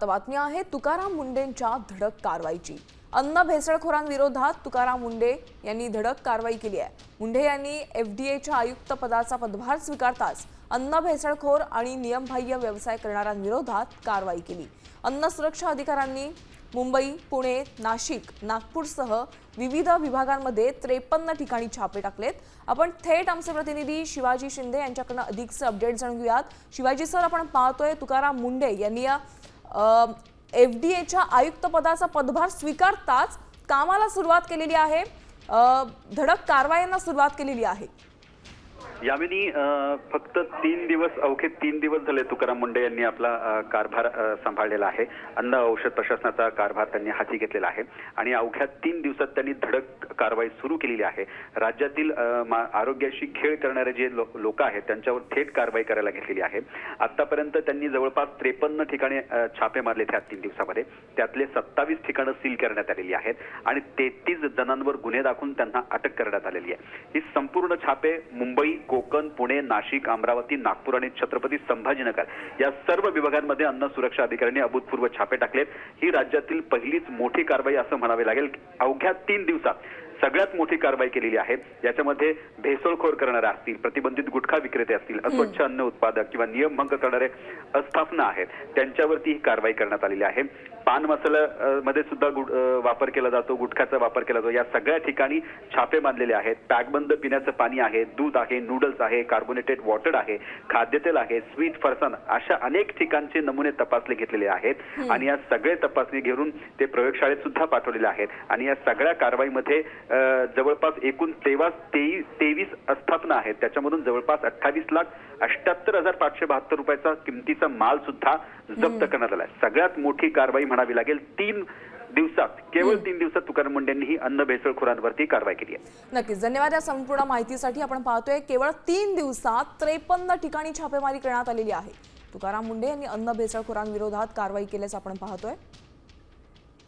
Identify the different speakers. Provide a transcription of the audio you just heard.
Speaker 1: आता बातमी आहे तुकाराम मुंडेंच्या धडक कारवाईची। अन्न भेसळखोरांविरोधात तुकाराम मुंडे यांनी धडक कारवाई केली आहे। मुंडे यांनी एफडीएच्या आयुक्त पदाचा पदभार स्वीकारताच अन्न भेसळखोर आणि नियमबाह्य व्यवसाय करणाऱ्यांविरोधात कारवाई केली। अन्न सुरक्षा अधिकाऱ्यांनी मुंबई, पुणे, नाशिक, नागपूरसह विविध विभागांमध्ये 53 ठिकाणी छापे टाकलेत। आपण थेट आमचे प्रतिनिधी शिवाजी शिंदे यांच्याकडून अधिकचे अपडेट जाणून घेऊयात। शिवाजी सर, आपण पाहतोय तुकाराम मुंडे यांनी एफडीएच्या आयुक्त पदाचा पदभार स्वीकारताच कामाला सुरुवात केलेली आहे, धडक कारवायांना सुरुवात केलेली आहे।
Speaker 2: यामिनी फक्त 3 दिवस अवघे 3 दिवस झाले तुकाराम मुंडे यांनी आपला कारभार सांभाळलेला आहे। अन्न औषध प्रशासनाचा कारभार त्यांनी हाती घेतलेला आहे आणि अवघ्या 3 दिवसात त्यांनी धडक कारवाई सुरू केलेली आहे। राज्यातील आरोग्याशी खेळ करणारे जे लोक आहेत त्यांच्यावर थेट कारवाई करायला घेतलेली आहे। आतापर्यंत त्यांनी जवळपास 53 ठिकाणी छापे मारले त्या 3 दिवसामध्ये। त्यातले 27 ठिकाणं सील करण्यात आलेली आहेत आणि 33 जणांवर गुन्हे दाखवून त्यांना अटक करण्यात आलेली आहे। ही संपूर्ण छापे मुंबई, कोकण, पुणे, नाशिक, अमरावती, नागपूर आणि छत्रपती संभाजीनगर या सर्व विभागांमध्ये अन्न सुरक्षा अधिकाऱ्यांनी अभूतपूर्व छापे टाकलेत। ही राज्यातील पहिलीच मोठी कारवाई असं म्हणावे लागेल। अवघ्या 3 दिवसात सगळ्यात मोठी कारवाई केलेली आहे। याच्यामध्ये भेसळखोर करणारे असतील, प्रतिबंधित गुटखा विक्रेते असतील, अस्वच्छ अन्न उत्पादक किंवा नियमभंग करणारे आस्थापना आहेत त्यांच्यावरती ही कारवाई करण्यात आलेली आहे। पान मसाला मध्ये सुद्धा वापर केला जातो, गुटखाचा वापर केला जातो। या सगळ्या ठिकाणी छापे बांधलेले आहेत। पॅकबंद पिण्याचं पाणी आहे, दूध आहे, नूडल्स आहे, कार्बोनेटेड वॉटर आहे, खाद्यतेल आहे, स्वीट फरसाण, अशा अनेक ठिकाणचे नमुने तपासले घेतलेले आहेत आणि या सगळे तपासणी घेऊन ते प्रयोगशाळेत सुद्धा पाठवलेले आहेत आणि या सगळ्या कारवाईमध्ये जवळपास एकूण 23 आस्थापना आहेत। त्याच्यामधून जवळपास 28,78,572 रुपयाचा किमतीचा माल सुद्धा जप्त करण्यात आला आहे। सगळ्यात मोठी कारवाई म्हणावी लागेल। 3 दिवसात, केवळ 3 दिवसात तुकाराम मुंडेंनी ही अन्न भेसळखोरांवरती कारवाई केली आहे।
Speaker 1: नक्कीच धन्यवाद या संपूर्ण माहितीसाठी। आपण पाहतोय केवळ 3 दिवसात 53 ठिकाणी छापेमारी करण्यात आलेली आहे। तुकाराम मुंडे यांनी अन्न भेसळखोरांविरोधात कारवाई केल्याचं आपण पाहतोय।